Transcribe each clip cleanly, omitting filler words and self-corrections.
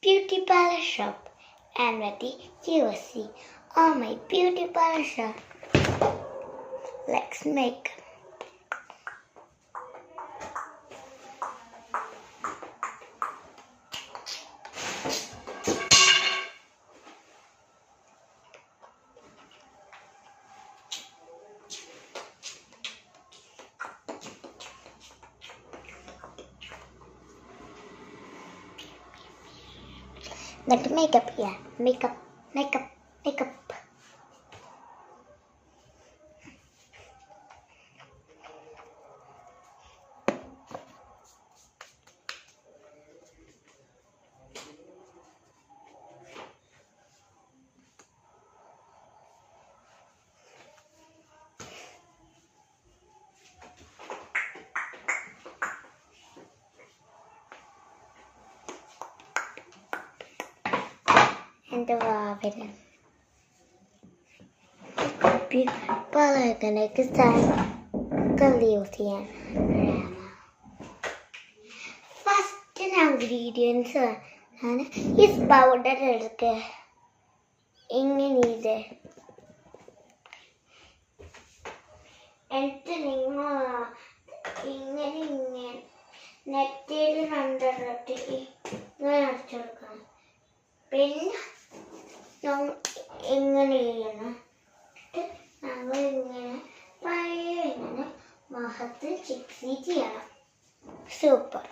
beauty parlor shop and ready you will see all my beauty parlor shop. Let's make like makeup, yeah, makeup. And the raven. Palaganaga Galiltian Rama. First ingredients is powder ഇങ്ങനെ നെറ്റിയിൽ കണ്ടിട്ട് ഇങ്ങനെ അടിച്ചു കൊടുക്കണം. പിന്നെ ഇങ്ങനെ ചെയ്യണം. നമ്മൾ ഇങ്ങനെ പഴയ ഇങ്ങനെ മുഖത്ത് ചിക്സി ചെയ്യണം. സൂപ്പർ.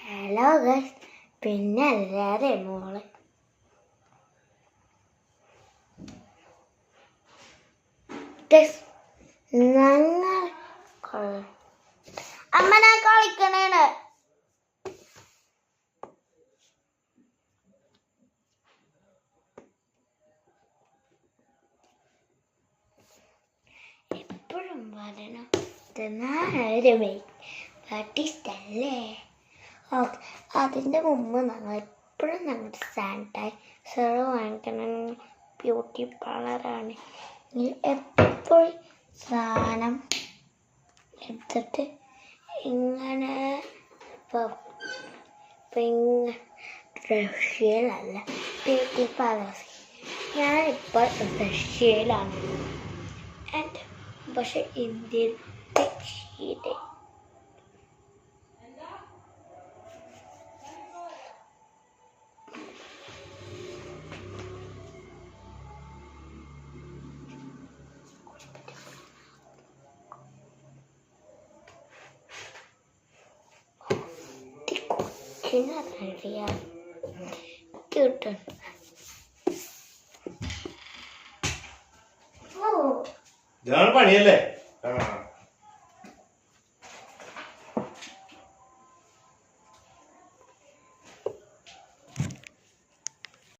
ഹലോ ഗൈസ്, പിന്നെ അല്ലാതെ മോള് ഞങ്ങൾ അമ്മനെ കളിക്കണേണ്. എപ്പോഴും പറയണം പാർട്ടിസ്റ്റല്ലേ. ഓക്കെ, അതിൻ്റെ മുമ്പ് ഞങ്ങൾ എപ്പോഴും ഞങ്ങളുടെ സാനിറ്റൈസർ വാങ്ങിക്കണം. ബ്യൂട്ടി പാർലറാണ്. എപ്പോഴും സാധനം എടുത്തിട്ട് ഇങ്ങനെ റഷ്യയിലല്ല ബ്യൂട്ടി പാർലർ. ഞാനിപ്പോൾ റഷ്യയിലാണ്, പക്ഷെ ഇന്ത്യയിൽ ചെയ്തേ. പണിയല്ലേ?